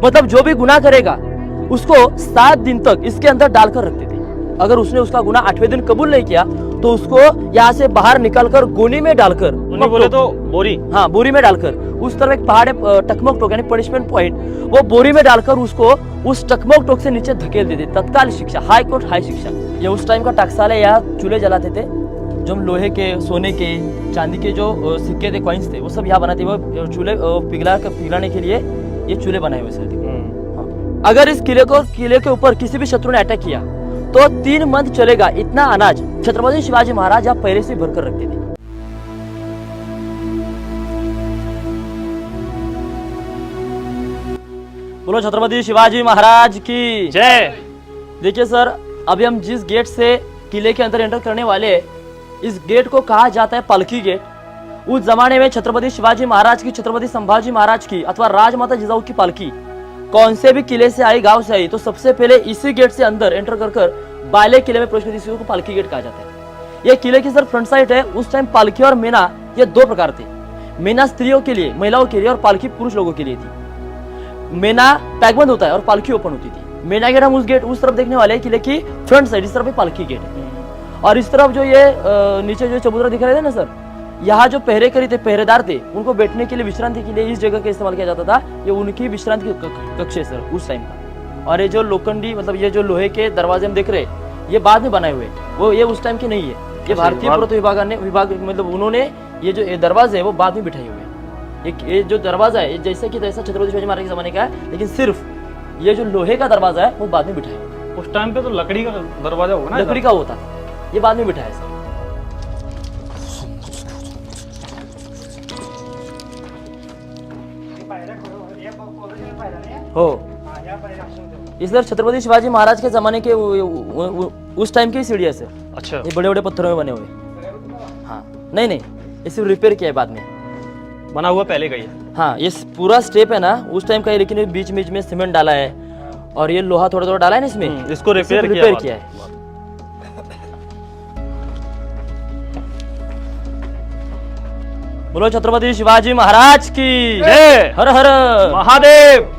मतलब जो भी गुनाह करेगा उसको 7 दिन तक इसके अंदर डालकर रखते थे। अगर उसने उसका गुनाह 8वें दिन कबूल नहीं किया तो उसको यहाँ से बाहर निकालकर गोनी में डालकर, बोले तो बोरी, हाँ बोरी में डालकर, उस तरफ एक पहाड़ है टकमक टोक यानी पनिशमेंट पॉइंट, वो बोरी में डालकर उसको उस टकमक टोक से नीचे धकेल देते। तत्काल शिक्षा, हाई कोर्ट हाई शिक्षा। ये उस टाइम का टकसाल है। यहाँ चूल्हे जलाते थे, जो हम लोहे के, सोने के, चांदी के जो सिक्के थे, कॉइन्स थे, वो सब यहाँ बनाते। वो चूल्हे पिघलाने के लिए ये चूल्हे बनाए हुए थे। अगर इस किले के ऊपर किसी भी शत्रु ने अटैक किया तो 3 मंथ चलेगा। इतना अनाज छत्रपति शिवाजी महाराज यहाँ पहले से भरकर रखते थे। बोलो छत्रपति शिवाजी महाराज की जय। देखिए सर, अभी हम जिस गेट से किले के अंदर एंटर करने वाले हैं, इस गेट को कहा जाता है पालकी गेट। उस जमाने में छत्रपति शिवाजी महाराज की, छत्रपति संभाजी महाराज की अथवा राजमाता जिजाऊ की पालकी कौन से भी किले से आई, गांव से आई, तो सबसे पहले इसी गेट से अंदर एंटर कर बाले किले में प्रवेश करती। इसी को पालकी गेट कहा जाता है। ये किले की सर फ्रंट साइड है। उस टाइम पालकी और मेना ये 2 प्रकार थे। मेना स्त्रियों के लिए, महिलाओं के लिए, और पालकी पुरुष लोगों के लिए थी। मेना पैकबंद होता है और पालकी ओपन होती थी। मेना गेट हम उस तरफ देखने वाले हैं, किले की फ्रंट साइड। इस तरफ पालकी गेट है और इस तरफ जो ये नीचे जो चबूतरा दिख रहे थे ना सर, यहाँ जो पहरेदार थे, उनको बैठने के लिए, विश्रांति के लिए इस जगह का इस्तेमाल किया जाता था। ये उनकी विश्रांति कक्ष है सर उस टाइम का। और ये जो लोखंडी, मतलब ये जो लोहे के दरवाजे हम देख रहे हैं, ये बाद में बनाए हुए, वो ये उस टाइम के नहीं है। ये भारतीय पुरातत्व विभाग मतलब उन्होंने ये जो दरवाजे है वो बाद में बिठाए हुए हैं। ये जो दरवाजा है जैसे कि तैसा छत्रपति शिवाजी महाराज के जमाने का है, लेकिन सिर्फ ये जो लोहे का दरवाजा है वो बाद में बिठाया हुआ है। उस टाइम पे तो लकड़ी का दरवाजा होगा ना, लकड़ी का होता था, ये बाद में बिठाया सर। हो इसलिए छत्रपति शिवाजी महाराज के जमाने के उस टाइम की सीढ़ियां से। अच्छा, ये बड़े बड़े पत्थरों में बने हुए। हाँ नहीं, ये सिर्फ रिपेयर किया है, बाद में बना हुआ पहले का ही है। हाँ, ये पूरा स्टेप है ना उस टाइम का है, लेकिन बीच में सीमेंट डाला है और ये लोहा थोड़ा थोड़ा डाला है ना इसमें, इसको रिपेयर किया है। बोलो छत्रपति शिवाजी महाराज की जय। हर हर महादेव।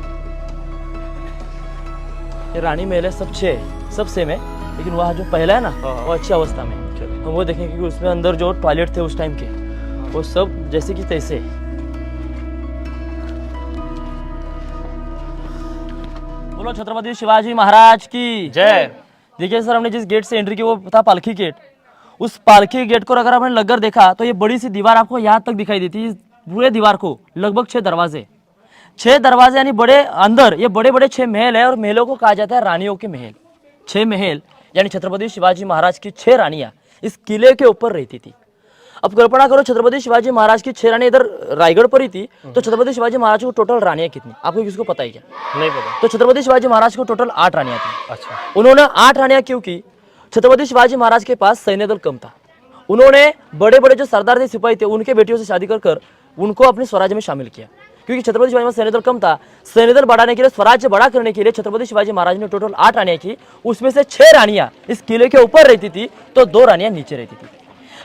ये रानी महल है, सब सेम है, लेकिन वहाँ जो पहला है ना वो अच्छी अवस्था में हम वो देखेंगे, क्योंकि उसमें अंदर जो टॉयलेट थे उस टाइम के वो सब जैसे कि तैसे। बोलो छत्रपति शिवाजी महाराज की जय। देखिए सर, हमने जिस गेट से एंट्री की वो था पालकी गेट। उस पालकी गेट को अगर आपने लगकर देखा तो ये बड़ी सी दीवार आपको यहाँ तक दिखाई देती है। पूरे दीवार को लगभग 6 दरवाजे यानी बड़े अंदर ये बड़े बड़े 6 महल है, और महलों को कहा जाता है रानियों के महल। 6 महल यानी छत्रपति शिवाजी महाराज की 6 रानियां इस किले के ऊपर रहती थी। अब कल्पना करो, छत्रपति शिवाजी महाराज की 6 रानियां इधर रायगढ़ पर ही थी, तो छत्रपति शिवाजी महाराज को टोटल रानियां कितनी, आपको किसको पता है क्या? नहीं पता। तो छत्रपति शिवाजी महाराज को टोटल 8 रानियां थी। अच्छा, उन्होंने 8 रानियां क्यों की? छत्रपति शिवाजी महाराज के पास सैन्य दल कम था। उन्होंने बड़े बड़े जो सरदार थे, सिपाही थे, उनके बेटियों से शादी कर उनको अपने स्वराज्य में शामिल किया। क्योंकि छत्रपति शिवाजी महाराज सैन्य दल कम था, सैन्य दल बढ़ाने के लिए, स्वराज्य बड़ा करने के लिए छत्रपति शिवाजी महाराज ने टोटल 8 रानियां की। उसमें से 6 रानियां इस किले के ऊपर रहती थी, तो 2 रानियां नीचे रहती थी।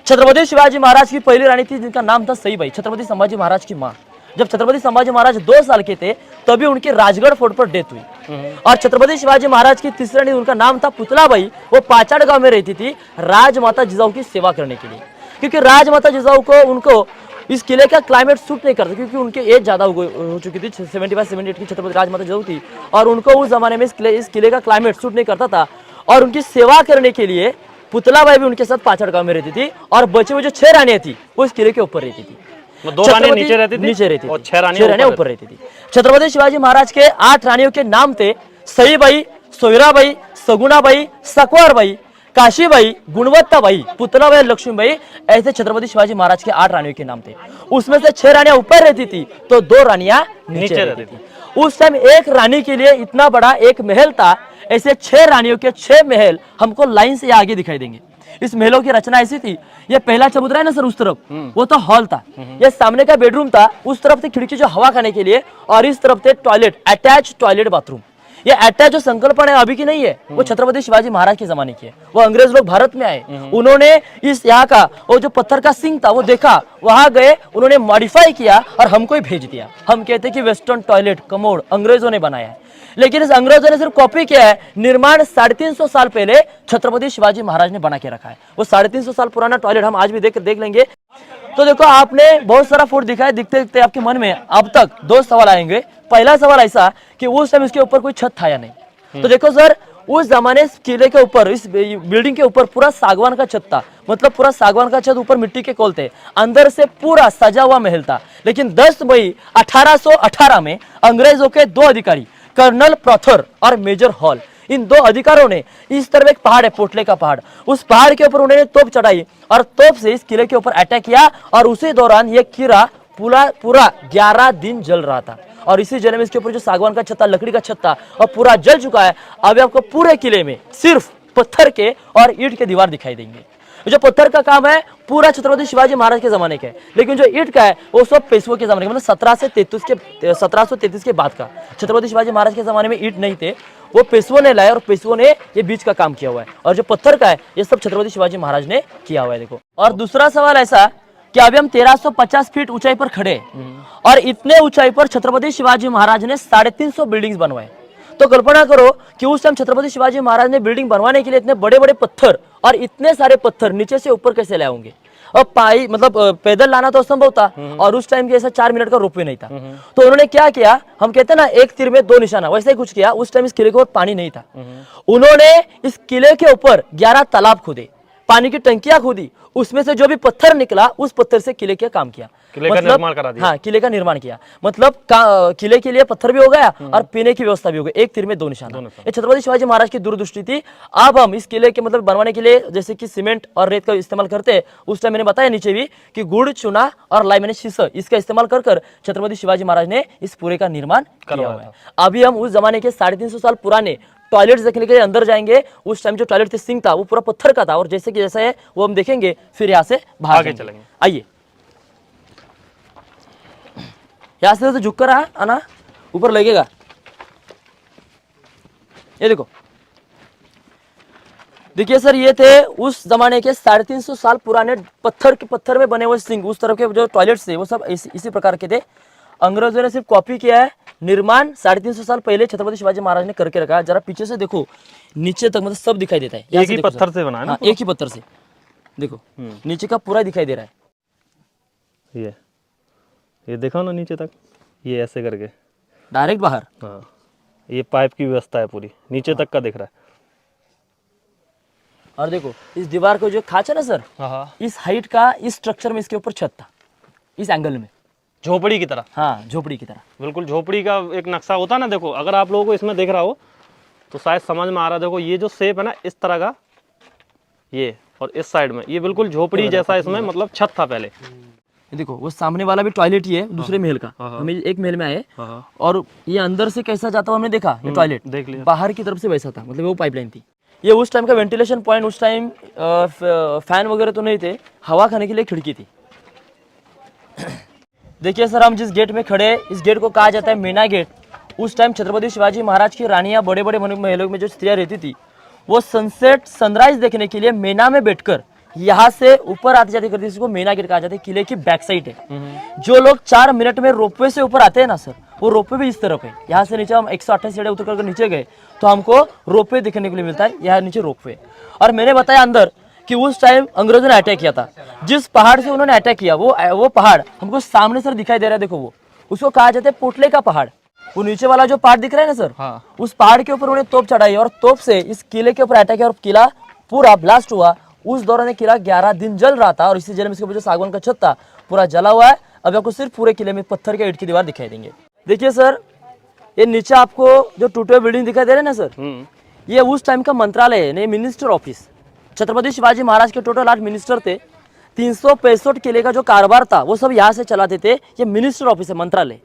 छत्रपति शिवाजी महाराज की पहली रानी थी जिनका नाम था सईबाई, छत्रपति संभाजी महाराज की माँ। जब छत्रपति संभाजी महाराज 2 साल के थे तभी उनकी राजगढ़ फोर्ट पर डेथ हुई। और छत्रपति शिवाजी महाराज की तीसरी रानी, उनका नाम था पुतलाबाई, वो पाचाड़ गांव में रहती थी राजमाता जिजाऊ की सेवा करने के लिए। क्योंकि राजमाता जिजाऊ को उनको इस किले का क्लाइमेट सूट नहीं करता, क्योंकि उनके एज ज्यादा हो चुकी थी, 75-78 की छत्रपति राजमाता जिजाऊ थी, और उनको उस जमाने में इस किले का क्लाइमेट सूट नहीं करता था। और उनकी सेवा करने के लिए पुतलाबाई भी उनके साथ पाचाड़ गांव में रहती थी, और बचे हुए जो 6 रानियां थी वो इस किले के ऊपर रहती थी। 2 रानियां नीचे रहती थी और 6 रानियां ऊपर रहती थी। छत्रपति शिवाजी महाराज के 8 रानियों के नाम थे सईबाई, सोयराबाई, सगुणाबाई, सकवारबाई, काशीबाई, गुणवत्ताबाई, पुतलाबाई, लक्ष्मीबाई, ऐसे छत्रपति शिवाजी महाराज के 8 रानियों के नाम थे। उसमें से 6 रानियां ऊपर रहती थी तो 2 रानियां नीचे रहती थी। उस टाइम एक रानी के लिए इतना बड़ा एक महल था। ऐसे 6 रानियों के 6 महल हमको लाइन से आगे दिखाई देंगे। इस महलों की रचना ऐसी थी, ये पहला चबूतरा है ना सर, उस तरफ वो तो हॉल था, ये सामने का बेडरूम था, उस तरफ थे खिड़की जो हवा खाने के लिए, और इस तरफ थे टॉयलेट, अटैच टॉयलेट बाथरूम। ये अटैच जो संकल्पना है अभी की नहीं है, वो छत्रपति शिवाजी महाराज के जमाने की है। वो अंग्रेज लोग भारत में आए, उन्होंने इस यहाँ का वो जो पत्थर का सिंह था वो देखा, वहां गए, उन्होंने मॉडिफाई किया और हमको ही भेज दिया। हम कहते हैं कि वेस्टर्न टॉयलेट कमोड अंग्रेजों ने बनाया है, लेकिन इस अंग्रेजों ने सिर्फ कॉपी किया है। निर्माण 350 साल पहले छत्रपति शिवाजी महाराज ने बना के रखा है। वो 350 साल पुराना टॉयलेट हम आज भी देख लेंगे। तो देखो, आपने बहुत सारा फूड दिखाया, दिखते दिखते आपके मन में अब तक 2 सवाल आएंगे। पहला सवाल ऐसा कि उस टाइम इसके ऊपर कोई छत था या नहीं। तो देखो सर, उस जमाने किले के ऊपर, इस बिल्डिंग के ऊपर पूरा सागवान का छत था, मतलब पूरा सागवान का छत, ऊपर मिट्टी के कोल थे, अंदर से पूरा सजा हुआ महल था। लेकिन 10 मई 1818 में अंग्रेजों के 2 अधिकारी, कर्नल प्रॉथर और मेजर हॉल, इन 2 अधिकारियों ने इस तरफ एक पहाड़ है, पोटले का पहाड़, उस पहाड़ के ऊपर उन्होंने तोप चढ़ाई और तोप से इस किले के ऊपर अटैक किया। और उसी दौरान यह किला पूरा 11 दिन जल रहा था। और इसी जल में इसके ऊपर जो सागवान का छत था, लकड़ी का छत था, और पूरा जल चुका है। अभी आपको पूरे किले में सिर्फ पत्थर के और ईंट के दीवार दिखाई देंगे। जो पत्थर का काम है पूरा छत्रपति शिवाजी महाराज के जमाने का है, लेकिन जो ईंट का है वो सब पेशवों के जमाने का, मतलब 1733 के बाद का। छत्रपति शिवाजी महाराज के जमाने में ईंट नहीं थे, वो पेशवों ने लाए और पेशवों ने ये बीच का काम किया हुआ है। और जो पत्थर का है ये सब छत्रपति शिवाजी महाराज ने किया हुआ है। देखो, और दूसरा सवाल ऐसा कि अभी हम 1350 फीट ऊंचाई पर खड़े और इतने ऊंचाई पर छत्रपति शिवाजी महाराज ने 350 बिल्डिंग्स बनवाए। तो कल्पना करो कि उस टाइम छत्रपति शिवाजी महाराज ने बिल्डिंग बनवाने के लिए इतने बड़े बड़े पत्थर और इतने सारे पत्थर नीचे से ऊपर कैसे लाए होंगे। और पाई मतलब पैदल लाना तो असंभव था, और उस टाइम के ऐसा 4 मिनट का रोपवे नहीं था। तो उन्होंने क्या किया, हम कहते हैं ना एक तीर में 2 निशाना, वैसे ही कुछ किया। उस टाइम इस किले के ऊपर पानी नहीं था, उन्होंने इस किले के ऊपर 11 तालाब खोदे, पानी की टंकियां खोदी, उसमें से जो भी पत्थर निकला उस पत्थर से किले का काम किया, किले का निर्माण करा दिया। हाँ, किले का निर्माण किया, मतलब किले के लिए पत्थर भी हो गया और पीने की व्यवस्था भी हो गई। एक तीर में 2 निशाना। ये छत्रपति शिवाजी महाराज की दूरदृष्टि थी। अब हम इस किले के मतलब बनवाने के लिए जैसे कि सीमेंट और रेत का इस्तेमाल करते हैं, उस टाइम मैंने बताया नीचे भी कि गुड़, चूना और लाई मैंने शीशा, इसका इस्तेमाल कर छत्रपति शिवाजी महाराज ने इस पूरे का निर्माण किया हुआ है। अभी हम उस जमाने के 350 साल पुराने टॉयलेट्स देखने के लिए अंदर जाएंगे। उस टाइम जो टॉयलेट थे सिंह था वो पूरा पत्थर का था, और जैसे कि जैसा है वो हम देखेंगे, फिर यहाँ से बाहर चलेंगे। आइए, यहाँ से तो झुक कर आना, ऊपर लगेगा। ये देखो, देखिए सर, ये थे उस जमाने के 350 साल पुराने पत्थर में बने हुए सिंह। उस तरफ के जो टॉयलेट्स थे वो सब इसी प्रकार के थे। अंग्रेजों ने सिर्फ कॉपी किया है, निर्माण 350 साल पहले छत्रपति शिवाजी महाराज ने करके रखा है। जरा पीछे से देखो, नीचे तक मतलब सब दिखाई देता है। एक ही पत्थर से बना है ना? एक ही पत्थर से देखो, नीचे का पूरा दिखाई दे रहा है। ये देखो ना नीचे तक, ये ऐसे करके डायरेक्ट बाहर। हाँ, ये पाइप की व्यवस्था है पूरी, नीचे तक का दिख रहा है। और देखो इस दीवार को जो खाच है ना सर, इस हाइट का इस स्ट्रक्चर में इसके ऊपर छत था, इस एंगल में, झोपड़ी की तरह। हाँ, झोपड़ी की तरह, बिल्कुल झोपड़ी का एक नक्शा होता है ना। देखो, अगर आप लोगों को इसमें देख रहा हो तो शायद समझ में आ रहा है। देखो, ये जो शेप है ना इस तरह का, ये और इस साइड में ये बिल्कुल झोपड़ी जैसा, इसमें मतलब छत था पहले। देखो, वो सामने वाला भी टॉयलेट ही है, दूसरे महल का। हम एक महल में आए और ये अंदर से कैसा जाता हुआ हमने देखा, ये टॉयलेट देख लिया, बाहर की तरफ से वैसा था, मतलब वो पाइपलाइन थी। ये उस टाइम का वेंटिलेशन पॉइंट, उस टाइम फैन वगैरह तो नहीं थे, हवा खाने के लिए खिड़की थी। देखिए सर, हम जिस गेट में खड़े, इस गेट को कहा जाता है मेना गेट। उस टाइम छत्रपति शिवाजी महाराज की रानियां, बड़े बड़े महलों में जो स्त्रियां रहती थी, वो सनसेट सनराइज देखने के लिए मेना में बैठकर यहाँ से ऊपर आते जाते करती, इसको मेना गेट कहा जाता है। किले की बैक साइड है। जो लोग 4 मिनट में रोपवे से ऊपर आते हैं ना सर, वो रोपवे भी इस तरफ है। यहाँ से नीचे हम 128 सीढ़ियां उतर कर नीचे गए तो हमको रोपवे देखने के लिए मिलता है। यहाँ नीचे रोपवे। और मैंने बताया अंदर कि उस टाइम अंग्रेजों ने अटैक किया था। जिस पहाड़ से उन्होंने अटैक किया वो पहाड़ हमको सामने सर दिखाई दे रहा है। देखो, वो उसको कहा जाता है पोटले का पहाड़। वो नीचे वाला जो पहाड़ दिख रहा है ना सर, हाँ, उस पहाड़ के ऊपर उन्होंने तोप चढ़ाई और तोप से इस किले के ऊपर अटैक किया और किला पूरा ब्लास्ट हुआ। उस दौरान किला 11 दिन जल रहा था और इसी जल में इसके ऊपर जो सागवान का छत था पूरा जला हुआ है। अब आपको सिर्फ पूरे किले में पत्थर के ईंट की दीवार दिखाई देंगे। देखिए सर, ये नीचे आपको जो टूटे हुए बिल्डिंग दिखाई दे रहे हैं ना सर, ये उस टाइम का मंत्रालय है, मिनिस्टर ऑफिस। छत्रपति शिवाजी महाराज के टोटल 8 मिनिस्टर थे। 365 किले का जो कारोबार था वो सब यहाँ से चलाते थे। ये मिनिस्टर ऑफिस है, मंत्रालय।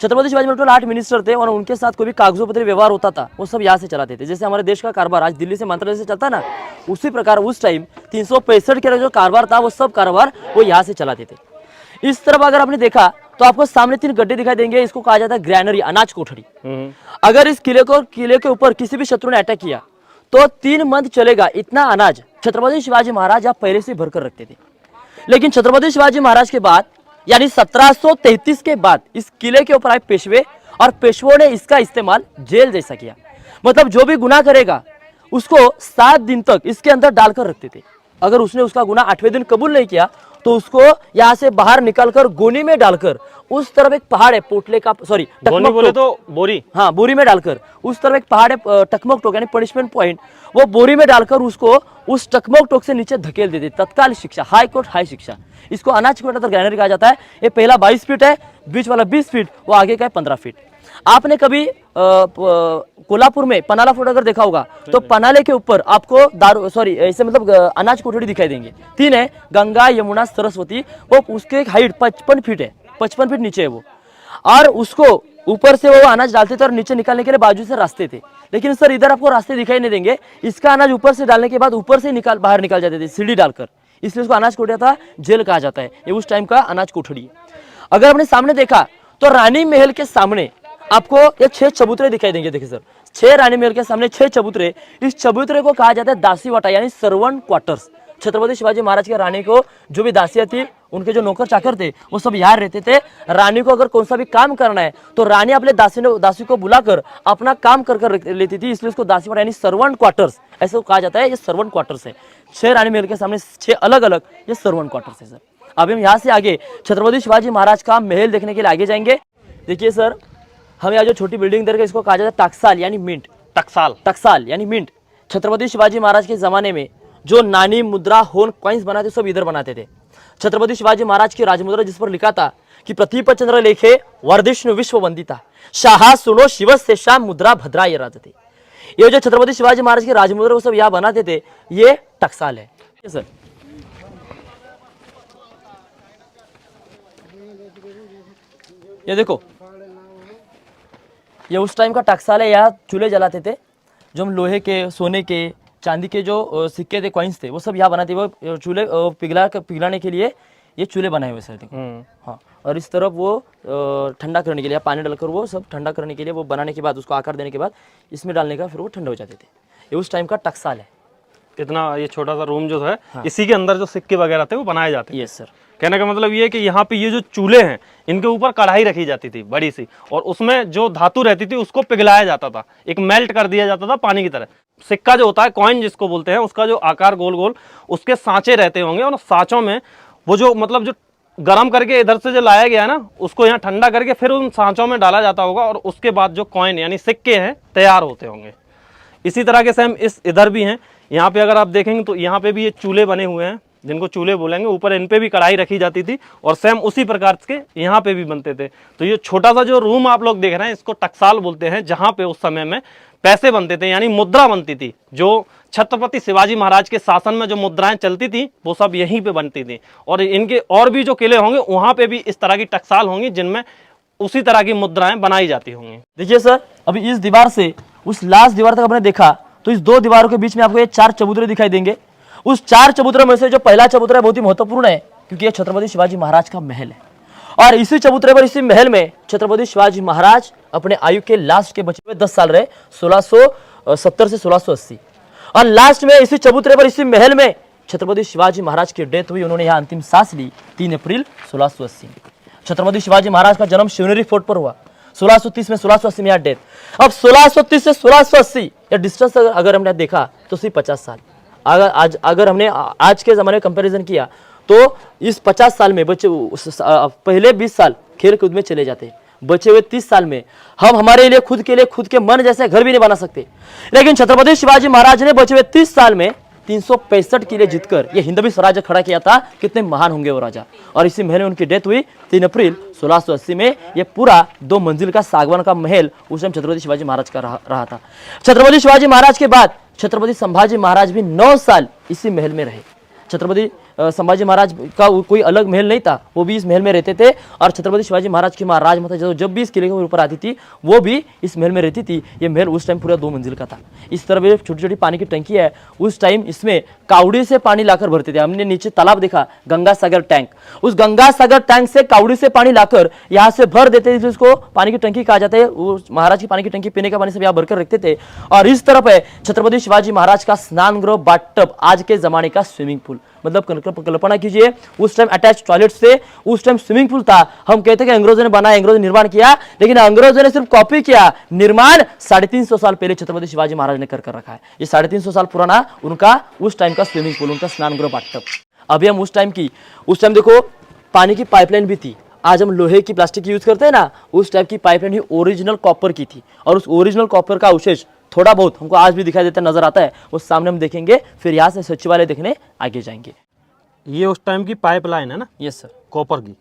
छत्रपति शिवाजी में टोटल 8 मिनिस्टर थे और उनके साथ कोई भी कागजों पत्र व्यवहार होता था वो सब यहाँ से चलाते थे। जैसे हमारे देश का कारोबार आज दिल्ली से मंत्रालय से चलता ना, उसी प्रकार उस टाइम 365 के जो कारोबार था वो सब कारोबार वो यहाँ से चलाते थे। इस तरफ अगर आपने देखा तो आपको सामने 3 गड्ढे दिखाई देंगे, इसको कहा जाता है ग्रैनरी, अनाज कोठरी। अगर इस किले के ऊपर किसी भी शत्रु ने अटैक किया तो 3 मंथ चलेगा। इतना अनाज छत्रपति शिवाजी महाराज आप पहले से भरकर रखते थे। लेकिन छत्रपति शिवाजी महाराज के बाद यानी 1733 के बाद इस किले के ऊपर आए पेशवे, और पेशवों ने इसका इस्तेमाल जेल जैसा किया। मतलब जो भी गुनाह करेगा उसको 7 दिन तक इसके अंदर डालकर रखते थे। अगर उसने उसका गुनाह 8वें दिन कबूल नहीं किया तो उसको यहाँ से बाहर निकालकर गोनी में डालकर, उस तरफ एक पहाड़ है पोटले का, सॉरी गोनी बोले तो बोरी, हाँ बोरी में डालकर, उस तरफ एक पहाड़ है टकमक टोक यानी पनिशमेंट पॉइंट, वो बोरी में डालकर उसको उस टकमक टोक से नीचे धकेल देते। तत्काल शिक्षा, हाई कोर्ट हाई शिक्षा। इसको अनाज कोटा ग्रैनरी कहा जाता है। ये पहला 22 फीट है, बीच वाला 20 फीट, वो आगे का है 15 फीट। आपने कभी कोल्हापुर में पनाला फोर्ट अगर देखा होगा तो पनाले के ऊपर आपको दारू सॉरी ऐसे मतलब अनाज कोठड़ी दिखाई देंगे। 3 है, गंगा यमुना सरस्वती, वो उसके हाइट 55 फीट है, 55 फीट नीचे है वो, और उसको ऊपर से वो अनाज डालते थे और नीचे निकालने के लिए बाजू से रास्ते थे। लेकिन सर इधर आपको रास्ते दिखाई नहीं देंगे, इसका अनाज ऊपर से डालने के बाद ऊपर से बाहर निकाल जाते थे सीढ़ी डालकर, इसलिए उसको अनाज कोठिया था, जेल कहा जाता है। ये उस टाइम का अनाज कोठड़ी है। अगर आपने सामने देखा तो रानी महल के सामने आपको ये 6 चबूतरे दिखाई देंगे। देखिए सर, 6 रानी महल के सामने 6 चबूतरे। इस चबूतरे को कहा जाता है दासीवाटा यानी सर्वेंट क्वार्टर्स। छत्रपति शिवाजी महाराज के रानी को जो भी दासियां थी, उनके जो नौकर चाकर थे, वो सब यहाँ रहते थे। रानी को अगर कौन सा भी काम करना है तो रानी अपने दासी को बुलाकर अपना काम कर लेती थी, इसलिए उसको दासीवाटा यानी सर्वेंट क्वार्टर्स ऐसा कहा जाता है। ये सर्वेंट क्वार्टर्स है। 6 रानी महल के सामने 6 अलग अलग ये सर्वेंट क्वार्टर्स है सर। अभी हम यहाँ से आगे छत्रपति शिवाजी महाराज का महल देखने के लिए आगे जाएंगे। देखिए सर, हम यहाँ जो छोटी बिल्डिंग देख रहे हैं इसको कहा जाता है टकसाल यानी मिंट। टकसाल यानी मिंट। छत्रपति शिवाजी महाराज के जमाने में जो नानी, मुद्रा, होन, कॉइन्स बनाते सब इधर बनाते थे। छत्रपति शिवाजी महाराज की राजमुद्रा जिस पर लिखा था कि प्रतीप चंद्र लेखे वर्धिष्णु विश्व वंदिता, शाह सुनो शिव से शाम मुद्रा भद्रा ये राजते। ये जो छत्रपति शिवाजी महाराज की राजमुद्रा वो सब यहाँ बनाते थे, ये टकसाल है सर। ये देखो, ये उस टाइम का टकसाल है। यहाँ चूल्हे जलाते थे, जो हम लोहे के, सोने के, चांदी के जो सिक्के थे, कॉइन्स थे, वो सब यहाँ बनाते। वो चूल्हे पिघलाने के लिए ये चूल्हे बनाए हुए सर देखो। हाँ, और इस तरफ वो ठंडा करने के लिए पानी डालकर वो सब ठंडा करने के लिए वो बनाने के बाद उसको आकार देने के बाद इसमें डालने का फिर वो ठंडे हो जाते थे। ये उस टाइम का टकसाल है। इतना ये छोटा सा रूम जो है, इसी के अंदर जो सिक्के वगैरह थे वो बनाए जाते हैं। Yes sir. कहने का मतलब ये है कि यहाँ पे ये जो चूल्हे हैं इनके ऊपर कढ़ाई रखी जाती थी बड़ी सी, और उसमें जो धातु रहती थी उसको पिघलाया जाता था, एक मेल्ट कर दिया जाता था पानी की तरह। सिक्का जो होता है, कॉइन जिसको बोलते हैं, उसका जो आकार गोल गोल उसके सांचे रहते होंगे, और सांचों में वो जो मतलब जो गर्म करके इधर से जो लाया गया है ना, उसको यहाँ ठंडा करके फिर उन सांचों में डाला जाता होगा, और उसके बाद जो कॉइन यानी सिक्के हैं तैयार होते होंगे। इसी तरह के सेम इस इधर भी हैं। यहाँ पे अगर आप देखेंगे तो यहाँ पे भी ये चूल्हे बने हुए हैं, जिनको चूल्हे बोलेंगे। ऊपर इन पे भी कढ़ाई रखी जाती थी, और सेम उसी प्रकार के यहाँ पे भी बनते थे। तो ये छोटा सा जो रूम आप लोग देख रहे हैं इसको टकसाल बोलते हैं, जहाँ पे उस समय में पैसे बनते थे यानी मुद्रा बनती थी। जो छत्रपति शिवाजी महाराज के शासन में जो मुद्राएं चलती थी वो सब यहीं पे बनती थी। और इनके और भी जो किले होंगे वहां पे भी इस तरह की टकसाल होंगी जिनमें उसी तरह की मुद्राएं बनाई जाती होंगी। देखिए सर, अभी इस दीवार से उस लास्ट दीवार तक आपने देखा तो इस 2 दीवारों के बीच में आपको ये 4 चबूतरे दिखाई देंगे। उस 4 चबूतरे में से जो पहला चबूतरा बहुत ही महत्वपूर्ण है, क्योंकि ये छत्रपति शिवाजी महाराज का महल है। और इसी चबूतरे पर, इसी महल में छत्रपति शिवाजी महाराज अपने आयु के लास्ट के बचे हुए 10 साल रहे, 1670 से 1680। और लास्ट में इसी चबूतरे पर, इसी महल में छत्रपति शिवाजी महाराज की डेथ हुई। उन्होंने यहाँ अंतिम सांस ली 3 अप्रैल 1680। छत्रपति शिवाजी महाराज का जन्म शिवनेरी फोर्ट पर हुआ 1630 में, 1680 में यहाँ डेथ। अब 1630 से 1680 या डिस्टेंस अगर हमने देखा तो सिर्फ 50 साल। अगर हमने आज के ज़माने में कंपैरिजन किया तो इस 50 साल में बच्चे पहले 20 साल खेल कूद में चले जाते हैं, बचे हुए 30 साल में हम हमारे लिए खुद के मन जैसे घर भी नहीं बना सकते। लेकिन छत्रपति शिवाजी महाराज ने बचे हुए 30 साल में 365 किले जीतकर ये हिंदवी स्वराज्य खड़ा किया था। कितने महान होंगे वो राजा। और इसी महल में उनकी डेथ हुई 3 अप्रैल 1680 में। ये पूरा 2 मंजिल का सागवान का महल उस टाइम छत्रपति शिवाजी महाराज का रहा था। छत्रपति शिवाजी महाराज के बाद छत्रपति संभाजी महाराज भी 9 साल इसी महल में रहे। छत्रपति संभाजी महाराज का कोई अलग महल नहीं था, वो भी इस महल में रहते थे। और छत्रपति शिवाजी महाराज की माँ राजमाता जब भी इस किले के ऊपर आती थी वो भी इस महल में रहती थी। ये महल उस टाइम पूरा 2 मंजिल का था। इस तरह छोटी छोटी पानी की टंकी है, उस टाइम इसमें कावड़ी से पानी लाकर भरते थे। हमने नीचे तालाब देखा, गंगा सागर टैंक, उस गंगा सागर टैंक से कावड़ी से पानी लाकर यहाँ से भर देते थे, उसको पानी की टंकी कहा जाता है। वो महाराज की पानी की टंकी पीने का पानी सब यहाँ भरकर रखते थे। और इस तरफ है छत्रपति शिवाजी महाराज का स्नान गृह, बाथटब, आज के जमाने का स्विमिंग पूल। मतलब कल्पना कीजिए, उस टाइम अटैच टॉयलेट से उस टाइम स्विमिंग पूल था। हम कहते हैं कि अंग्रेजों ने बनाया, अंग्रेजों ने निर्माण किया, लेकिन अंग्रेजों ने सिर्फ कॉपी किया, निर्माण 350 साल पहले छत्रपति शिवाजी महाराज ने कर रखा है। ये 350 साल पुराना उनका उस टाइम का स्विमिंग पूल, उनका स्नान गृह, बाथटब। अभी हम उस टाइम देखो पानी की पाइपलाइन भी थी। आज हम लोहे की प्लास्टिक की यूज करते हैं ना, उस टाइप की पाइपलाइन ही ओरिजिनल कॉपर की थी। और उस ओरिजिनल कॉपर का अवशेष थोड़ा बहुत हमको आज भी दिखाई देता नजर आता है, वो सामने हम देखेंगे। फिर यहाँ से सचिवालय देखने आगे जाएंगे। ये उस टाइम की पाइपलाइन है ना? यस सर, कॉपर की।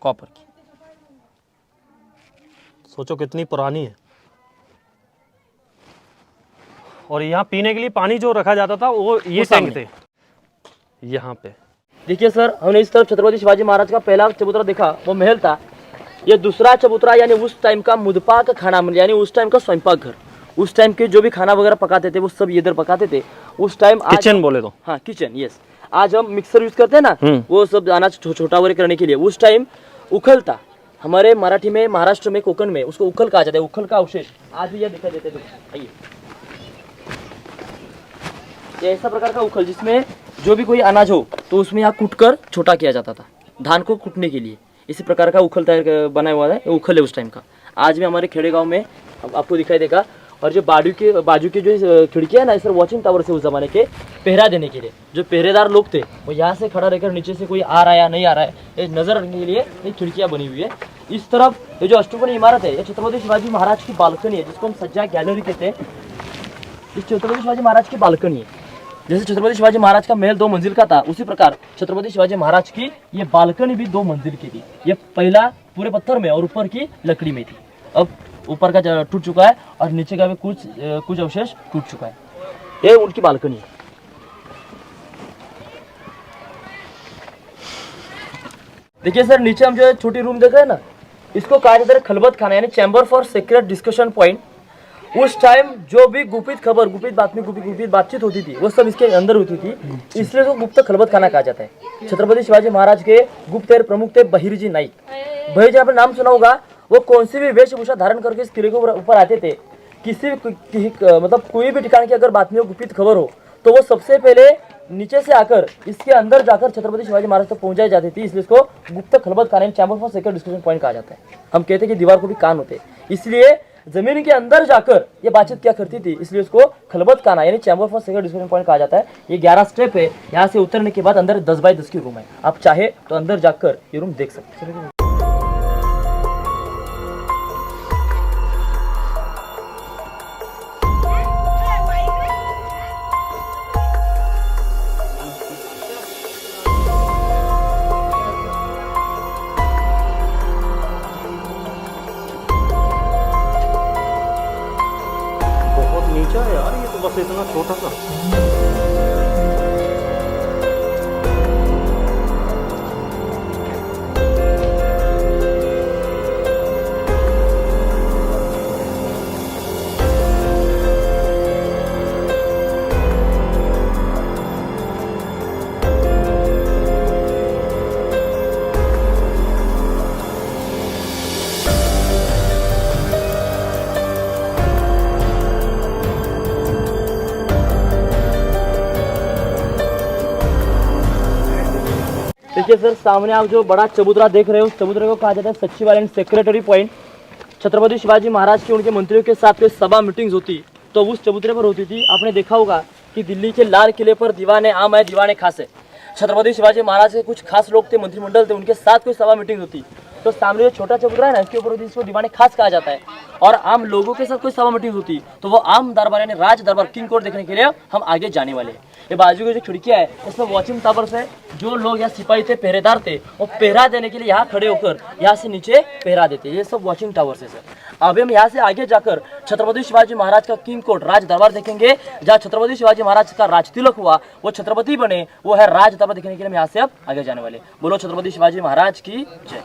सोचो कितनी पुरानी है। और यहाँ पीने के लिए पानी जो रखा जाता था वो ये टैंक थे यहाँ पे। देखिए सर, हमने इस तरफ छत्रपति शिवाजी महाराज का पहला चबूतरा देखा, वो महल था। ये दूसरा चबूतरा यानी उस टाइम का मुदपाक खाना, यानी उस टाइम का स्वयंपाक घर। उस टाइम के जो भी खाना वगैरह पकाते थे वो सब इधर पकाते थे उस टाइम। किचन बोले तो, हाँ किचन, यस। आज हम मिक्सर यूज करते हैं ना, वो सब अनाज छोटा वगैरह करने के लिए। उस टाइम उखल था। हमारे मराठी में, महाराष्ट्र में, कोकण में उसको उखल कहा जाता है। उखल का अवशेष आज भी यह दिखाई देते हैं। ये ऐसा प्रकार का उखल जिसमें जो भी कोई अनाज हो तो उसमें यहाँ कूटकर छोटा किया जाता था, धान को कूटने के लिए। इसी प्रकार का उखल तैयार बनाया हुआ है, उखल है उस टाइम का। आज भी हमारे खेड़े गाँव में आपको दिखाई देगा। और जो बाजू की जो खिड़कियाँ है ना, सर वॉचिंग टावर से उस जमाने के पहरा देने के लिए जो पहरेदार लोग थे वो यहाँ से खड़ा रहकर नीचे से कोई आ रहा है या नहीं आ रहा है ये नजर रखने के लिए ये खिड़कियाँ बनी हुई है। इस तरफ ये जो अष्टकोणीय इमारत है, ये छत्रपति शिवाजी महाराज की बालकनी है, जिसको हम सज्जा गैलरी कहते हैं। इस छत्रपति शिवाजी महाराज की बालकनी है। जैसे छत्रपति शिवाजी महाराज का महल 2 मंजिल का था, उसी प्रकार छत्रपति शिवाजी महाराज की ये बालकनी भी 2 मंजिल की थी। ये पहला पूरे पत्थर में और ऊपर की लकड़ी में थी। अब ऊपर का टूट चुका है और नीचे का भी कुछ अवशेष टूट चुका है। ये उनकी बालकनी है। देखिए सर, नीचे हम जो छोटी रूम देख रहे हैं ना, इसको कहा जाता है खलबत खाना, यानी chamber for secret discussion point. उस टाइम जो भी गुपित खबर, गुपित बातमी, गुपित बातचीत होती थी वो सब इसके अंदर होती थी, इसलिए इसको गुप्त खलबत खाना कहा जाता है। छत्रपति शिवाजी महाराज के गुप्तचर प्रमुख थे बहिर्जी नाईक। बहिर्जी आपने नाम सुना होगा। वो कौन सी भी वेशभूषा धारण करके इस किले के ऊपर आते थे। किसी मतलब कोई भी ठिकाने की अगर बातमी हो, गुप्त खबर हो, तो वो सबसे पहले नीचे से आकर इसके अंदर जाकर छत्रपति शिवाजी महाराज तक पहुंचाई जाती थी। इसलिए इसको गुप्त खलबत खाना, chamber for secret discussion point कहा जाता है। हम कहते हैं कि दीवार को भी कान होते, इसलिए जमीन के अंदर जाकर ये बातचीत क्या करती थी, इसलिए उसको खलबत खाना यानी chamber for secret discussion point कहा जाता है। ये 11 स्टेप है। यहाँ से उतरने के बाद अंदर 10 बाय 10 की रूम है। आप चाहे तो अंदर जाकर ये रूम देख सकते हैं। नीचा है यार, ये तो बस इतना छोटा सा। देखिए सर, सामने आप जो बड़ा चबूतरा देख रहे हो, उस चबूतरे को कहा जाता है सचिवालय and secretary point. Chhatrapati Shivaji Maharaj की उनके मंत्रियों के साथ कोई सभा मीटिंग्स होती तो उस चबूतरे पर होती थी। आपने देखा होगा कि दिल्ली के लाल किले पर दीवाने आम है, दीवाने खास है। छत्रपति शिवाजी महाराज के कुछ खास लोग थे, मंत्रिमंडल थे, उनके साथ कोई सभा मीटिंग होती तो सामने जो छोटा चबूतरा है ना, इसके ऊपर होती, इसको दीवाने खास कहा जाता है। और आम लोगों के साथ कोई सभा मीटिंग होती तो वो आम दरबार यानी राज दरबार, किंग कोर्ट देखने के लिए हम आगे जाने वाले हैं। ये बाजू की जो खिड़कियां है, इसमें वॉचिंग टावर्स है। जो लोग यहाँ सिपाही थे, पहरेदार थे, वो पहरा देने के लिए यहाँ खड़े होकर यहाँ से नीचे पहरा देते। ये सब वॉचिंग टावर्स है सर। अभी हम यहाँ से आगे जाकर छत्रपति शिवाजी महाराज का किंग कोर्ट राज दरबार देखेंगे, जहाँ छत्रपति शिवाजी महाराज का राज तिलक हुआ, वो छत्रपति बने, वो है राज दरबार देखने के लिए हम यहाँ से अब आगे जाने वाले। बोलो छत्रपति शिवाजी महाराज की जय।